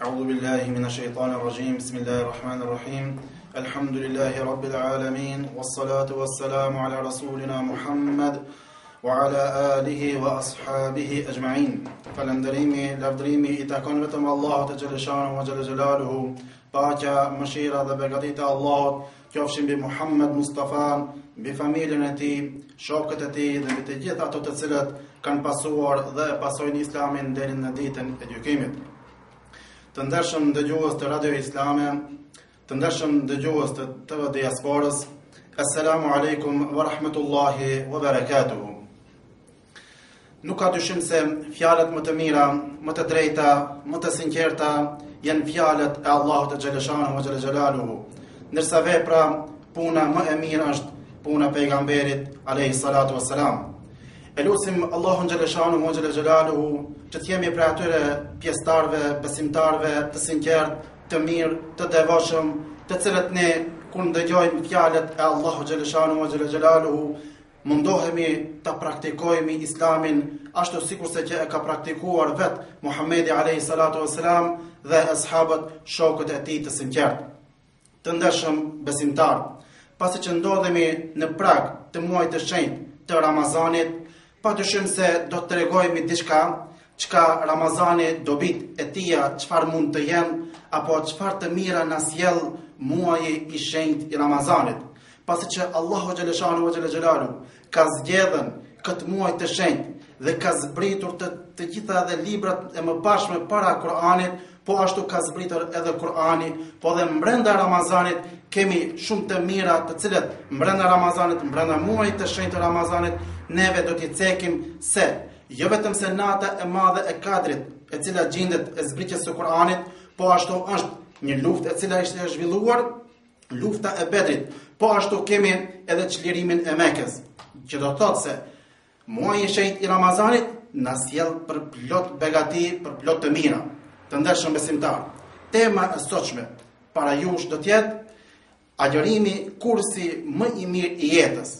أعوذ بالله من الشيطان الرجيم بسم الله الرحمن الرحيم الحمد لله رب العالمين والصلاة والسلام على رسولنا محمد وعلى آله وأصحابه أجمعين فلندريمي لفدريمي إتاكون بتم الله تجل شانه وجل جلاله باقا مشيرة dhe begatita Allahut qofshin mbi Muhammed Mustafa, mbi familjen e tij, shokët e tij dhe mbi të gjithë ato të cilët kanë pasuar dhe pasojnë Islamin deri në ditën e gjykimit. Të ndershëm dëgjues të Radio Islame, të ndershëm dëgjues të TV Diasporës, Assalamu alaikum wa rahmatullahi wa barakatuh. Nuk ka dyshim se fjalët më të mira, më të drejta, më të sinqerta janë fjalët e Allahut te xhaleshanu wa xhelaluhu. Ndërsa vepra, puna më e mirë është puna e pejgamberit alayhi salatu wassalam. Elusim Allahun xhaleshanu wa xhelaluhu që të jemi prej atyre pjesëtarëve, besimtarëve të sinqert, të mirë, të devotshëm, të cilët ne kur ndëgjojmë fjalët e Allahut xhaleshanu wa xhelaluhu mundohemi ta praktikojmë Islamin ashtu sikurse që e ka praktikuar vet Muhamedi alayhi salatu wassalam dhe ashabët, shokët e tij të sinqert. Të ndershëm besimtar, pasi që ndodhemi në prag të muajit të shenjtë të Ramazanit, padyshim se do të tregojmë diçka çka Ramazani dobit e tija çfarë mund të jenë apo çfarë të mira na sjell muaji i shenjtë i Ramazanit. Pasi që Allahu xhaleshanu wa xhelalu ka zgjedhën këtë muaj të shenjtë dhe ka zbritur të gjitha edhe librat e mëparshme para Kur'anit, po ashtu ka zbritur edhe Kur'ani, po dhe brenda Ramazanit kemi shumë të mira të cilët brenda Ramazanit, brenda muajit të shenjtë të Ramazanit, neve do t'i cekim se jo vetëm se nata e madhe e Kadrit, e cila gjendet e zbritjes së Kur'anit, po ashtu është një luftë e cila ishte zhvilluar, lufta e Bedrit, po ashtu kemi edhe çlirimin e Mekës, që do të thotë se muaji i shenjtë i Ramazanit na sjell për plot begati, për plot të mira. Të ndershëm besimtar, tema e sotshme para jush do të jetë agjërimi, kursi më i mirë i jetës.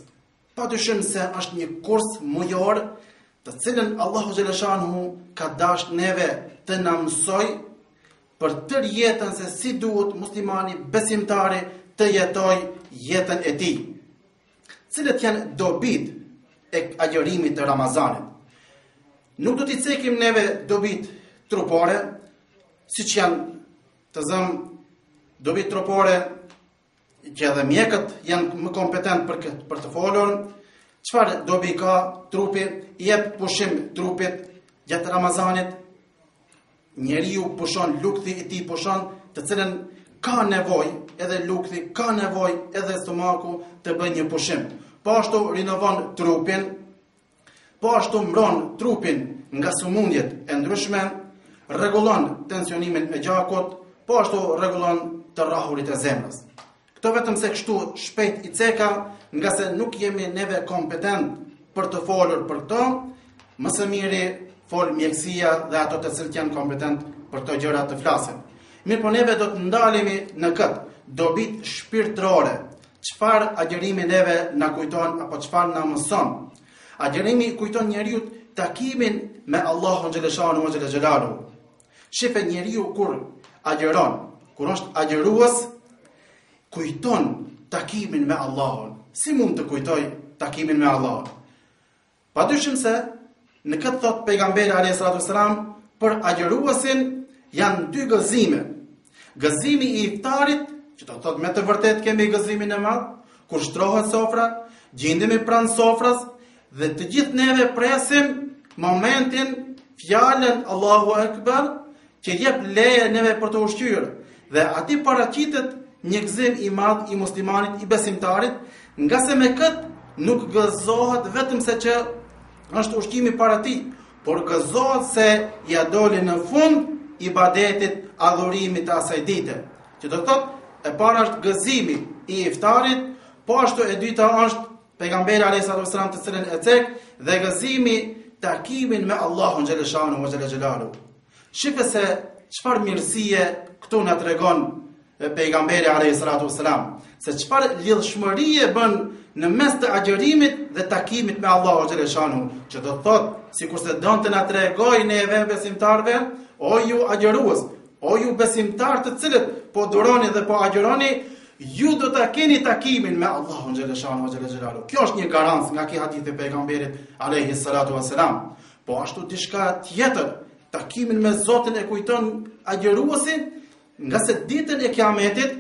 Padyshim se është një kurs mujor të cilën Allahu xhaleshanu ka dashur neve të na mësoj për tërë jetën se si duhet muslimani besimtari të jetojë jetën e tij. Cilët janë dobit e agjërimit të Ramazanit? Nuk do t'i cekim neve dobit trupore, siç janë të zëm dobit trupore që edhe mjekët janë më kompetent për të folur. Çfarë dobi ka trupi? I jep pushim trupit gjatë Ramazanit. Njeriu pushon, lukthi i tij pushon, të cilën ka nevojë, edhe lukthi ka nevojë, edhe stomaku të bëjë një pushim. Po ashtu rinovon trupin, po ashtu mbron trupin nga sëmundjet e ndryshme, rregullon tensionimin e gjakut, po ashtu rregullon të rrahurit e zemrës. Këto vetëm se kështu shpejt i ceka, nga se nuk jemi neve kompetent për të folur për këto, më së miri fol mjekësia dhe ato të cilët janë kompetent për këto gjëra të flasin. Mirë, po neve do të ndalemi në këtë dobit shpirtërore. Çfarë agjërimi neve na kujton apo çfarë na mëson? Agjërimi kujton njeriu takimin me Allahun xhaleshanu wa xhelalu. Shife njeriu kur agjëron, kur është agjërues, kujton takimin me Allahun. Si mund të kujtoj takimin me Allahun? Padyshim se në këtë thot pejgamberi alayhi salatu wasalam për agjëruesin janë dy gëzime. Gëzimi i iftarit, që do të thotë me të vërtet kemi gëzimin e madh, kur shtrohet sofra, gjendemi pranë sofrës dhe të gjithë neve presim momentin, fjalën Allahu Akbar, që jep leje neve për të ushqyer. Dhe aty paraqitet një gëzim i madh i muslimanit, i besimtarit, nga se me këtë nuk gëzohet vetëm se që është ushqimi para tij, por gëzohet se ja doli në fund ibadetit, adhurimit të asaj dite. Që do të thotë, e para është gëzimi i iftarit, po ashtu e dyta është pejgamberi alayhi salatu wasallam të cilën e cek dhe gëzimi takimin me Allahun xhaleshanu wa xhelalu. Shikë se çfarë mirësie këtu na tregon pejgamberi alayhi salatu wasalam, se çfarë lidhshmërie bën në mes të agjërimit dhe takimit me Allahu xhaleshanu, që do të thotë sikurse donte na tregojë neve besimtarve, o ju agjërues, O ju besimtar të cilët po duroni dhe po agjëroni, ju do ta keni takimin me Allahun xhaleshanu xhelalu. Kjo është një garancë nga ky hadith e pejgamberit alayhi salatu wassalam. Po ashtu diçka tjetër, takimin me Zotin e kujton agjëruesin, nga se ditën e Kiametit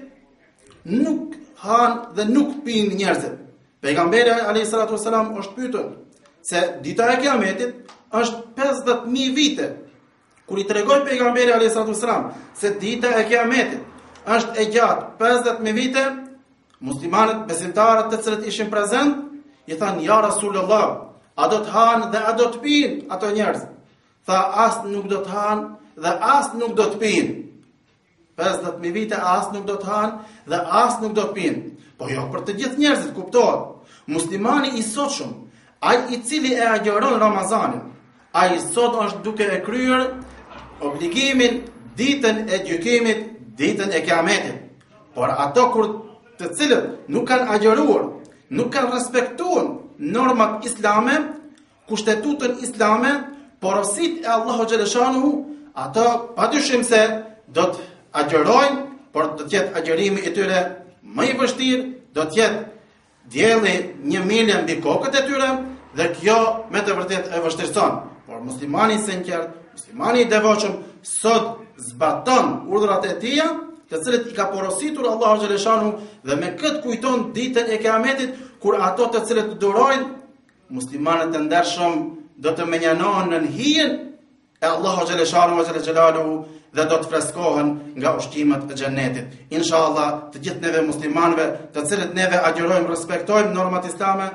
nuk han dhe nuk pin njerëzit. Pejgamberi alayhi salatu wassalam është pyetur se dita e Kiametit është 50.000 vite. Kur i tregoi pejgamberi alayhi salatu wassalam se dita e Kiametit është e gjatë 50.000 vite, muslimanët besimtarët të cilët ishin prezent i thanë: ja Rasulullah, a do të hanë dhe a do të pinë ato njerëz? Tha: as nuk do të hanë dhe as nuk do të pinë. 50.000 vite as nuk do të hanë dhe as nuk do të pinë. Po jo për të gjithë njerëzit, kuptohet. Muslimani i sotshëm, ai i cili e agjeron Ramazanin, ai sot është duke e kryer obligimin ditën e gjykimit, ditën e Kiametit. Por ato të cilët nuk kanë agjeruar, nuk kanë respektuar normat islame, kushtetutën islame, porosit e Allahu xhaleshanu, ato padyshim se do të agjerojnë, por do të jetë agjerimi i tyre më i vështirë, do të jetë dielli 1 milë mbi kokët e tyre, dhe kjo me të vërtetë e vështirëson. Por muslimani i sinqert, muslimani i devotshëm sot zbaton urdhrat e tij, të cilët i ka porositur Allahu xhaleshanu, dhe me këtë kujton ditën e Kiametit, kur ato të cilët durojnë, muslimanët e ndershëm do të menjanohen në hijen e Allahu xhaleshanu xhelalu dhe do të freskohen nga ushqimet e xhenetit. Inshallah, të gjithë neve muslimanëve, të cilët neve agjërojmë, respektojmë normat islame,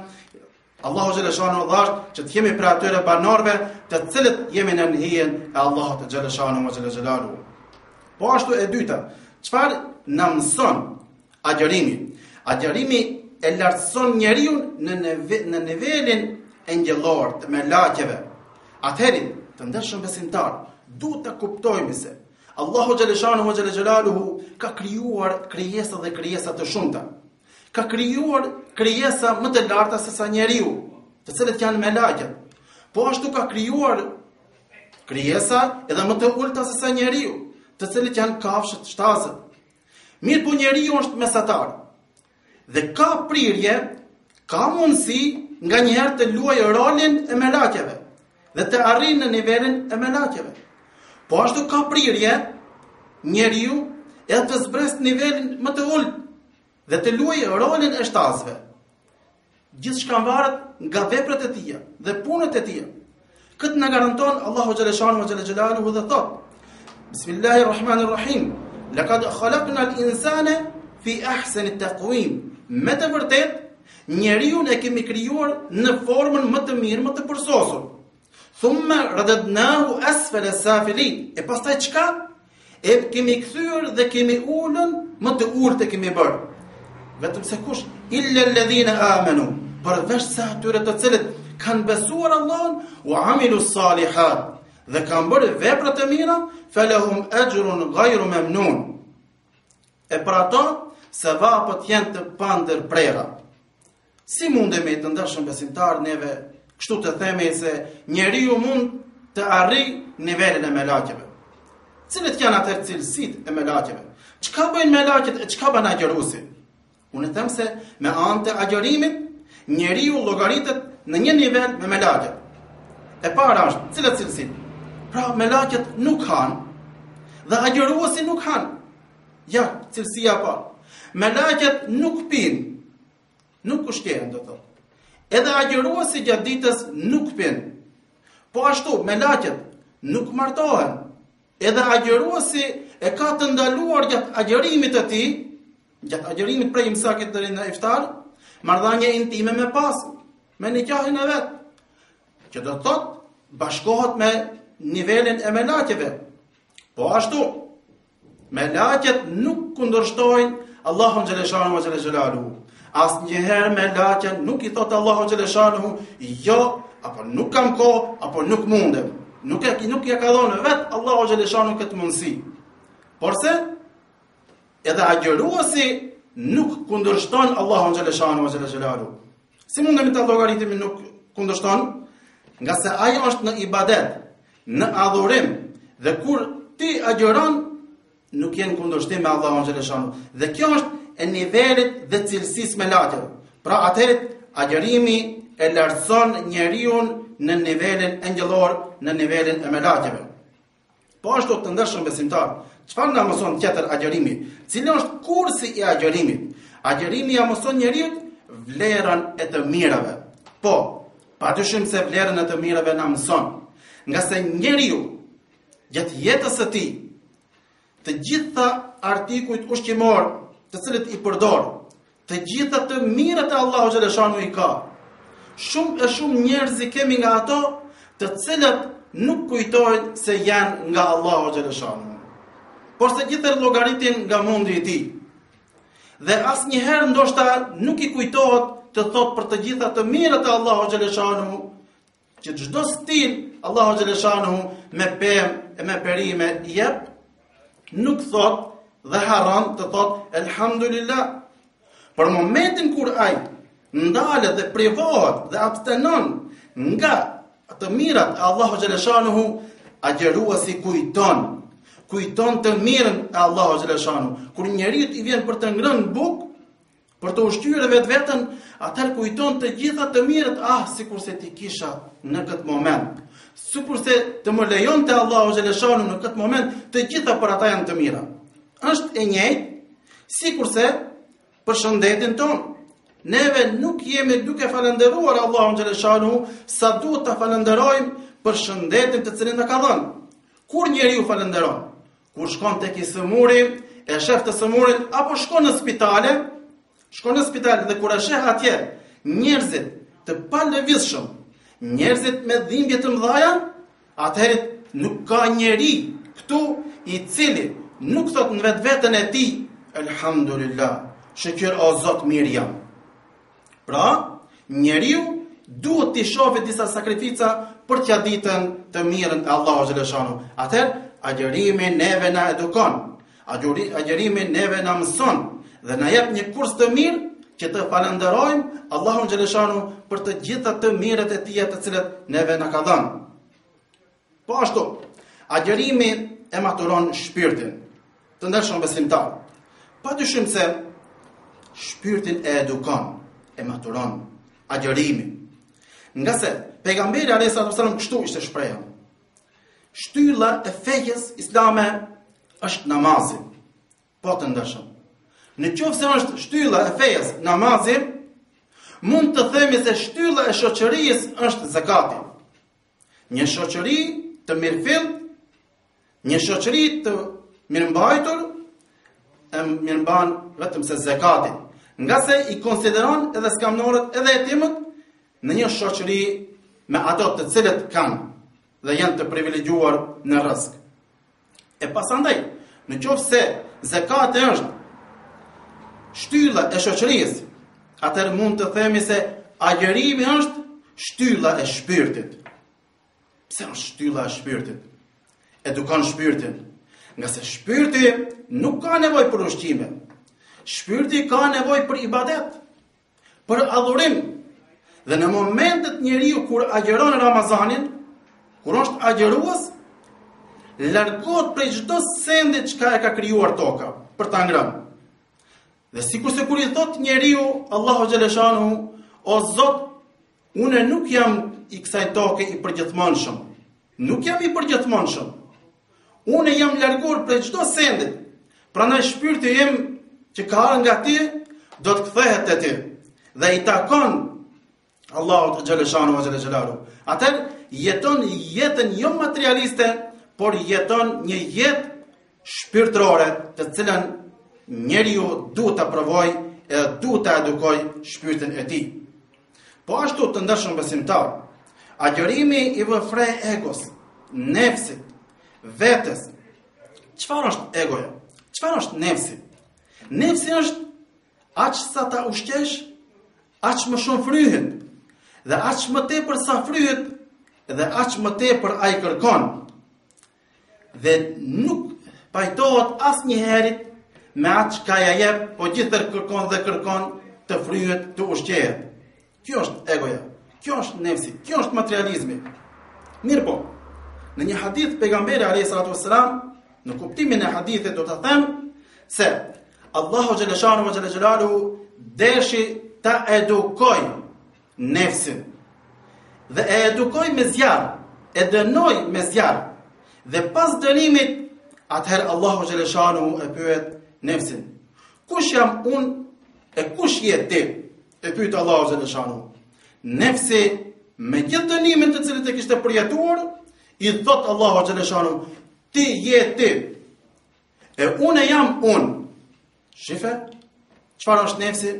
Allahu xhaleshanu dhash që të jemi për atyre banorëve të cilët jemi në hijen e Allahut xhaleshanu xhelalu. Po ashtu e dyta, çfarë na mëson agjërimi? Agjërimi e lartëson njeriu në nivelin engjëllor të melaqeve. Atëherë, të ndershëm besimtar, duhet të kuptojmë se Allahu xhaleshanu xhelalu ka krijuar krijesa dhe krijesa të shumta. Ka krijuar krijesa më të larta se sa njeriu, të cilët janë melaqet. Po ashtu ka krijuar krijesa edhe më të ulta se sa njeriu, të cilët janë kafshët, shtazët. Mirë, po njeriu është mesatar. Dhe ka prirje, ka mundësi nga njëherë të luajë rolin e melaqeve dhe të arrijë në nivelin e melaqeve. Po ashtu ka prirje njeriu edhe të zbresë nivelin më të ulët dhe të luajë rolin e shtazëve. Gjithçka varet nga veprat e tija dhe punët e tija. Këtë na garanton Allahu xhaleshanu xhelalu dhe thot: Bismillahirrahmanirrahim. Laqad khalaqna al-insana fi ahsani taqwim. Me të vërtet, njeriu e kemi krijuar në formën më të mirë, më të përsosur. Thumma radadnahu asfala safilin. E pastaj çka? E kemi kthyer dhe kemi ulën më të ulët e kemi bërë. Vetëm se kush? Illa alladhina amanu. Përveç sa atyre të cilët kanë besuar Allahun, wa amilu salihat, dhe kanë bërë vepra të mira, falahum ajrun ghayru mamnun. E për ato sevapët janë të pandërprera. Si mundemi të ndershëm besimtar neve kështu të themi se njeriu mund të arrijë nivelin e melaqeve? Cilët janë ato cilësitë e melaqeve? Çka bëjnë melaqet e çka bën agjëruesi? Unë them se me anë të agjërimit njeriu llogaritet në një nivel me melaqet. E para është, cilat cilësi? Pra melaqet nuk han dhe agjëruesi nuk han. Ja, cilësia e parë. Melaqet nuk pinë, nuk ushqehen, do thotë. Edhe agjëruesi gjatë ditës nuk pinë. Po ashtu, melaqet nuk martohen. Edhe agjëruesi e ka të ndaluar gjatë agjërimit të tij, gjatë agjërimit prej imsakit deri në iftar, marrëdhënie intime me pasën, me nikahin e vet, që do thotë bashkohet me nivelin e melaqeve. Po ashtu, melaqet nuk kundërshtojnë Allahun xhaleshanu xhelalu. Asnjëherë melaqet nuk i thotë Allahu xhaleshanu jo, apo nuk kam kohë, apo nuk mundem. Nuk ja ka dhënë vet Allahu xhaleshanu këtë mundësi. Porse edhe agjëruesi nuk kundërshton Allahun xhaleshanu xhelalu. Si mundemi ta llogaritemi nuk kundërshton? Nga se ai është në ibadet, në adhurim, dhe kur ti agjëron, nuk jenë kundërshtim me Allahun xhaleshanu. Dhe kjo është e nivelit dhe cilësisë me latjeve. Pra atëherë agjërimi e lartëson njeriu në nivelin angjëllor, në nivelin e melatjeve. Po ashtu të ndershëm besimtar, çfarë na mëson tjetër agjërimi? Cili është kursi i agjërimit? Agjërimi ja mëson njeriu vlerën e të mirave. Po, padyshim se vlerën e të mirave na mëson, nga se njeriu gjatë jetës së tij të gjitha artikujt ushqimor të cilët i përdor, të gjitha të mirat e Allahu xhaleshanu i ka. Shumë njerëz kemi nga ato të cilët nuk kujtojnë se janë nga Allahu xhaleshanu, por se gjithë llogaritin nga mundi i tij. Dhe asnjëherë ndoshta nuk i kujtohet të thot për të gjitha të mirat e Allahu xhaleshanu, që çdo stil Allahu xhaleshanu me pemë e me perime jep, nuk thot dhe haram të thot elhamdulillah. Për momentin kur ai ndalet dhe privohet dhe abstenon nga të mirat e Allahu xhaleshanu, agjëruesi kujton të mirën e Allahu xhaleshanu. Kur njeriu i vjen për të ngrënë bukë, për të ushqyer vetveten, atëherë kujton të gjitha të mirët, sikurse ti kisha në këtë moment. Sikurse të më lejonte Allahu xhaleshanu në këtë moment, të gjitha për ata janë të mira. Është e njëjtë sikurse për shëndetin ton. Neve nuk jemi duke falendëruar Allahun xhaleshanu sa duhet ta falenderojmë për shëndetin të cilin na ka dhënë. Kur njeriu falenderon? Kur shkon tek i sëmuri, e shef të sëmurin, apo shkon në spital dhe kur e sheh atje njerëzit të palëvizshëm, njerëzit me dhimbje të mëdha, atëherë nuk ka njeri këtu i cili nuk thot në vetveten e tij elhamdulillah, shëqyr o Zot mirë jam. Pra, njeriu duhet t'i shohë disa sakrifica për t'ia ditën të mirën e Allahu xhaleshanu. Atëherë agjërimi neve na edukon, agjërimi neve na mëson dhe na jep një kurs të mirë që të falenderojmë Allahun xhaleshanu për të gjitha të mirët e tij të cilat neve na ka dhënë. Po ashtu, agjërimi e maturon shpirtin. Të ndershëm besimtar, padyshim se shpirtin e edukon, e maturon agjërimi. Nga se pejgamberi alayhis salam kështu ishte shpreha. Shtylla e fejës islame është namazi. Po të ndershëm, në qoftë se është shtylla e fejës namazi, mund të themi se shtylla e shoqërisë është zakati. Një shoqëri të mirëfill, një shoqëri të mirëmbajtur, e mirëmban vetëm se zakati. Nga se i konsideron edhe skamnorët edhe jetimët në një shoqëri me ato të cilët kanë dhe janë të privilegjuar në rrezik. E pasandaj, në qoftë se zakati është shtylla e shoqërisë, atëherë mund të themi se agjërimi është shtylla e shpirtit. Pse është shtylla e shpirtit? Edukon shpirtin. Nga se shpirti nuk ka nevojë për ushqime. Shpirti ka nevojë për ibadet, për adhurim. Dhe në momentet njeriu kur agjeron Ramazanin, kur është agjerues, largohet prej çdo sendi çka e ka krijuar toka për ta ngrënë. Dhe sikurse kur i thot njeriu Allahu xhaleshanu, o Zot, unë nuk jam i kësaj toke i përgjithmonshëm. Nuk jam i përgjithmonshëm. Unë jam larguar prej çdo sendit. Prandaj shpirti im që ka ardhur nga ti do të kthehet te ti dhe i takon Allahu xhaleshanu wa xhelalu. Atë jeton jetën jo materialiste, por jeton një jetë shpirtërore, të cilën njeriu duhet ta provojë e duhet ta edukoj shpirtin e tij. Po ashtu të ndershëm besimtar, agjërimi i vë fre egos, nefsit, vetes. Çfarë është egoja? Çfarë është nefsi? Nefsi është aq sa ta ushqesh, aq më shumë fryhet. Dhe aq më tepër sa fryhet, dhe aq më tepër ai kërkon. Dhe nuk pajtohet asnjëherë me atë çka ja jep, po gjithër kërkon dhe kërkon të fryhet, të ushqehet. Kjo është egoja, kjo është nefsi, kjo është materializmi. Mirë po, në një hadith pejgamberi alayhis salatu wassalam Në kuptimin e hadithit do të them se Allahu xhaleshanu ve xhelalu deshi ta edukoj nefsin. Dhe e edukoj me zjarr, e dënoj me zjarr. Dhe pas dënimit, atëherë Allahu xhaleshanu e pyet nefsin. Kush jam unë e kush je ti? E pyet Allahu xhaleshanu. Nefsi me gjithë dënimin të cilët e kishte përjetuar, i thot Allahu xhaleshanu, ti je ti. E unë jam unë. Shife, çfarë është nefsi?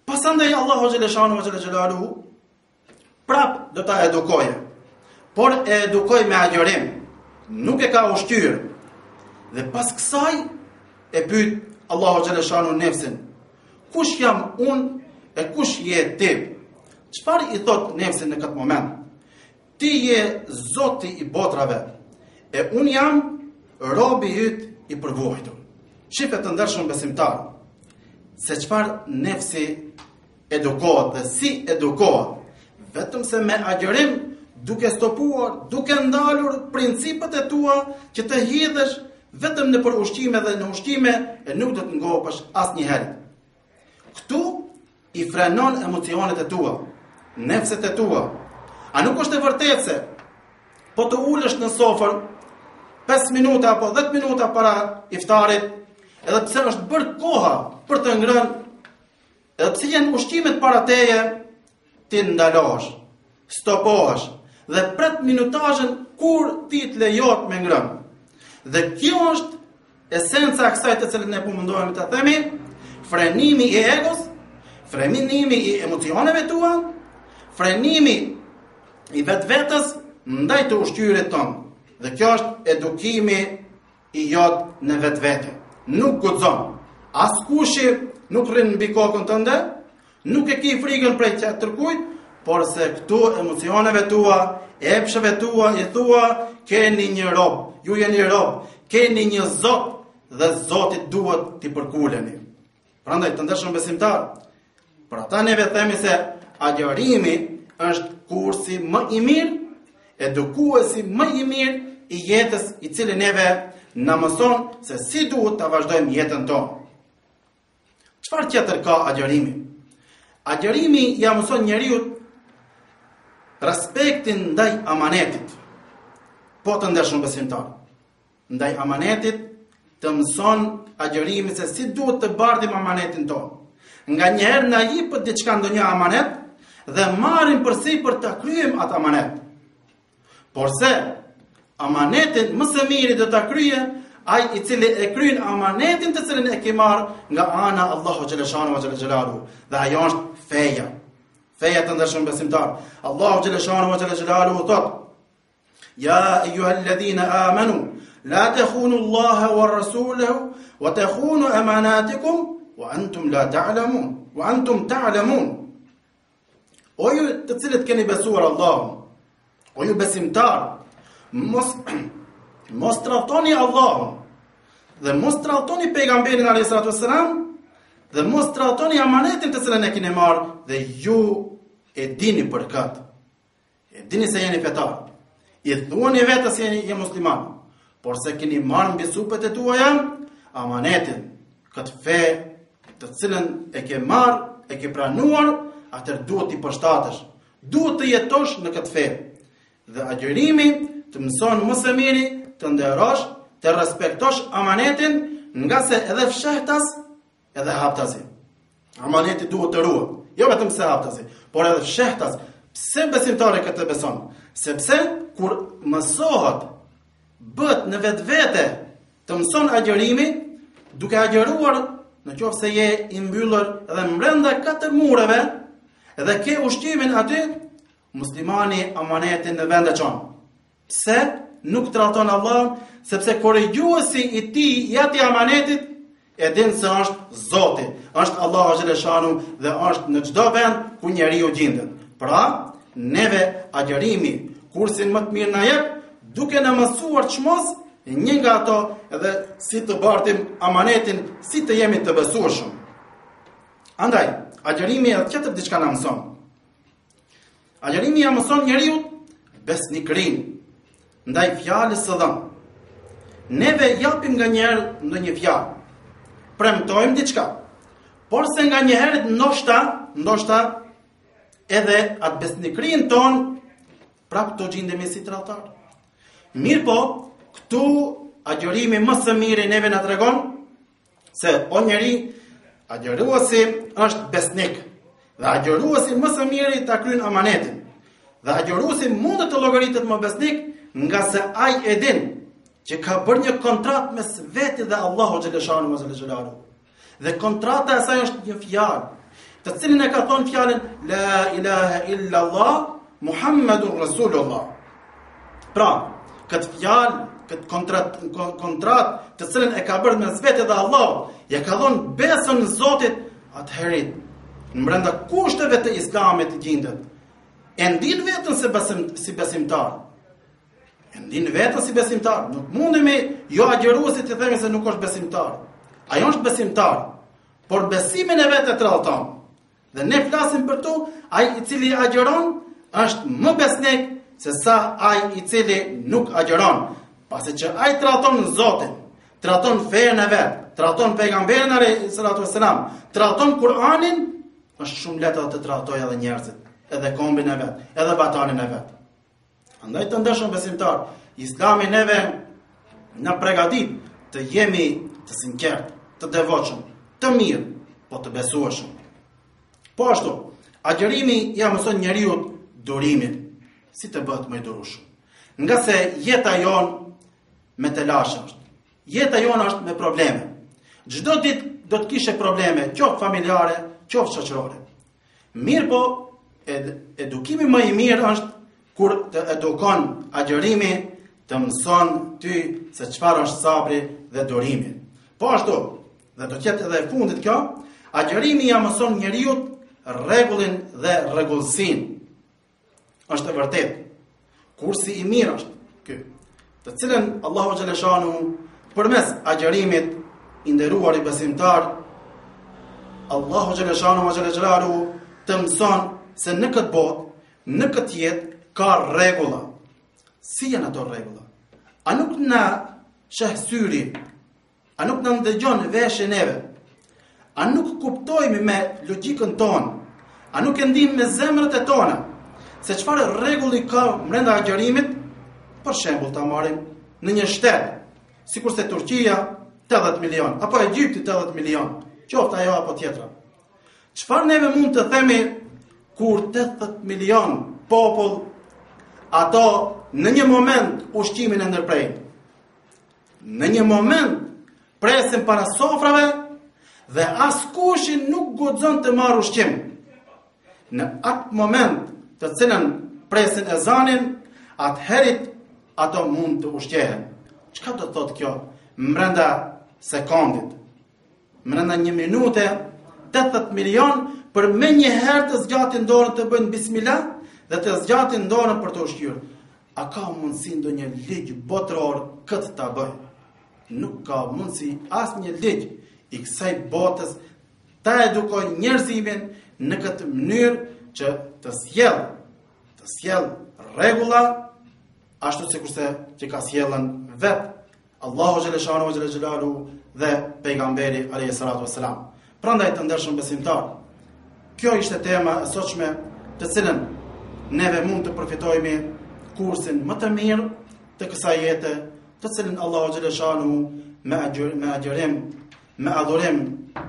Pasandaj Allahu xhaleshanu ve xhelaluhu prap do ta edukoje. Por e edukoj me agjërim, nuk e ka ushqyer. Dhe pas kësaj e pyet Allahu xhaleshanu nefsin. Kush jam unë e kush je ti? Çfarë i thot nefsin në këtë moment? Ti je Zoti i botrave, e unë jam robi yt i përvojtur. Shifet të ndershëm besimtar, se çfarë nefsi edukohet dhe si edukohet, vetëm se me agjërim, duke stopuar, duke ndalur principet e tua që të hidhesh vetëm në për ushqime dhe në ushqime e nuk do të ngopësh asnjëherë. Këtu i frenon emocionet e tua, nefset e tua. A nuk është e vërtetë se po të ulesh në sofër 5 minuta apo 10 minuta para iftarit, edhe pse është bërë koha për të ngrënë, edhe pse janë ushqimet para teje, ti ndalosh, stopohesh dhe pret minutazhin kur ti të lejohet me ngrënë. Dhe kjo është esenca e kësaj të cilën ne po mundohemi ta themi, frenimi i egos, frenimi i emocioneve tua, frenimi i vetvetes ndaj të ushqyerit tonë. Dhe kjo është edukimi i jot në vetvete. Nuk guxon. Askushi nuk rrin mbi kokën tënde, nuk e ke frikën prej tërkujt, por se këtu emocioneve tua, epsheve tua, i thua, keni një rob, ju jeni rob, keni një Zot dhe Zotit duhet t'i përkuleni. Prandaj të ndershëm besimtar, për ata neve themi se agjërimi është kursi më i mirë, edukuesi më i mirë i jetës, i cili neve na mëson se si duhet ta vazhdojmë jetën tonë. Çfarë tjetër ka agjërimi? Agjërimi ja mëson njeriu respektin ndaj amanetit. Po të ndershëm besimtar, ndaj amanetit të mëson agjërimi se si duhet të bardhim amanetin tonë. Nga njëherë na jepet diçka ndonjë amanet dhe marrim përsipër të kryejmë atë amanet. Por se amanetin më së miri do ta kryejë ai i cili e kryen amanetin të cilin e ke marrë nga ana Allahu xhaleshanu ve xhelalu. Dhe ajo është feja. Feja të ndershëm besimtar. Allahu xhaleshanu ve xhelalu thot: Ya ayyuhalladhina amanu la takhunu Allaha wa rasulahu wa takhunu amanatikum wa antum la ta'lamun. Wa antum ta'lamun. O ju të cilët keni besuar Allahun, o ju besimtar, mos tradhtoni Allahun dhe mos tradhtoni pejgamberin alayhis salatu wassalam dhe mos tradhtoni amanetin të cilën e keni marrë dhe ju e dini për këtë. E dini se jeni fetar. I thuani vetë se jeni musliman, por se keni marrë mbi supet e tuaja amanetin, këtë fe të cilën e ke marrë, e ke pranuar, atër duhet t'i përshtatesh, duhet të jetosh në këtë fe. Dhe agjërimi të mëson më së miri të nderosh, të respektosh amanetin, nga se edhe fshehtas, edhe haptasi. Amaneti duhet të ruhet, jo vetëm se haptasi, por edhe fshehtas. Pse besimtari këtë beson? Sepse kur mësohet, bët në vetvete të mëson agjërimi, duke agjëruar, në qoftë se je i mbyllur edhe brenda 4 mureve, edhe ke ushqimin aty, muslimani amanetin në vend e çon. Pse nuk trahton Allah? Sepse korrigjuesi i tij i atij amanetit e din se është Zoti, është Allahu xhaleshanu dhe është në çdo vend ku njeriu gjendet. Pra, neve agjërimi, kursin më të mirë na jep, duke na mësuar çmos një nga ato edhe si të bartim amanetin, si të jemi të besueshëm. Andaj, agjërimi edhe tjetër diçka na mëson. Agjërimi ja mëson njeriu besnikërinë ndaj fjalës së dhënë. neve japim nga njerë ndonjë fjalë, premtojmë diçka, por se nga njerët ndoshta edhe atë besnikrin ton, prap të gjindemi si tradhtar. Mirë po, këtu agjërimi më së miri neve na tregon se o njeri, agjëruesi është besnik, dhe agjëruesi më së miri ta kryen amanetin. Dhe agjëruesi mund të llogaritet më besnik, nga se ai e din që ka bërë një kontratë mes vetë dhe Allahu xhaleshanu. Dhe kontrata e saj është një fjalë, të cilin e ka thonë fjalën La ilaha illa Allah, Muhammedur Rasulullah. Pra, këtë fjalë, këtë kontrat të cilën e ka bërë mes vetë dhe Allahu, ja ka dhënë besën në Zotit, atëherë në brenda kushteve të Islamit gjendet. E ndin vetën si besimtar. Nuk mundemi jo agjëruesi të themi se nuk është besimtar. Ai është besimtar, por besimin e vetë e tradhton. Dhe ne flasim për to, ai i cili agjëron është më besnik se sa ai i cili nuk agjëron. Pasi që ai tradhton Zotin, tradhton fenë e vet, tradhton pejgamberin alayhi salatu wassalam, tradhton Kur'anin, është shumë lehtë të tradhtojë edhe njerëzit, edhe kombin e vet, edhe batanin e vet. Andaj të ndeshëm besimtar, Islami neve na përgatit të jemi të sinqert, të devotshëm, të mirë, po të besueshëm. Po ashtu, agjërimi ja mëson njeriu durimin, si të bëhet më i durueshëm. Nga se jeta jon me telash është. Jeta jon është me probleme. Çdo ditë do të kishe probleme, qoftë familjare, qoftë shoqërore. Mirë po, edukimi më i mirë është kur të edukon agjërimi, të mëson ty se çfarë është sabri dhe durimi. Po ashtu, dhe do të jetë edhe e fundit kjo, agjërimi ja mëson njeriu rregullin dhe rregullsinë. Është e vërtetë. Kursi i mirë është ky, të cilën Allahu xhaleshanu përmes agjërimit i nderuar i besimtar, Allahu xhaleshanu të mëson se në këtë botë, në këtë jetë ka rregulla. Si janë ato rregulla? A nuk na sheh syri? A nuk na ndëgjon veshën neve? A nuk kuptojmë me logjikën tonë? A nuk e ndijmë me zemrat e tona se çfarë rregulli ka brenda agjërimit? Për shembull, ta marrim në një shtet, sikurse Turqia 80 milion, apo Egjipti 80 milion, qoftë ajo apo tjetra. Çfarë neve mund të themi kur 80 milion popull ato në një moment ushqimin e ndërprejnë? Në një moment presin para sofrave dhe askushin nuk guxon të marrë ushqim. Në atë moment të cilën presin ezanin, atëherit ato mund të ushqehen. Çka do të thotë kjo? Brenda sekondit, brenda një minute, 80 milion për me një herë të zgjatin dorën të bëjnë bismillah dhe të zgjatin dorën për të ushqyer. A ka mundësi ndonjë ligj botëror këtë ta bëjë? Nuk ka mundësi asnjë ligj i kësaj botës ta edukojë njerëzimin në këtë mënyrë që të sjell rregulla ashtu sikurse që ka sjellën vetë Allahu xhaleshanu dhe pejgamberi alayhi salatu wassalam. Prandaj të ndershëm besimtar, kjo ishte tema e sotshme të cilën neve mund të përfitojmë kursin më të mirë të kësaj jete, të cilën Allahu xhaleshanu me agjërim, me adhurim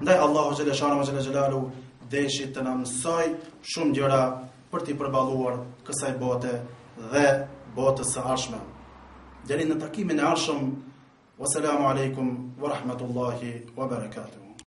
ndaj Allahu xhaleshanu deshi të na mësoj shumë gjëra për t'i përballuar kësaj bote dhe botës së ardhshme. Deri në takimin e ardhshëm, wassalamu alaikum wa rahmatullahi wa barakatuh.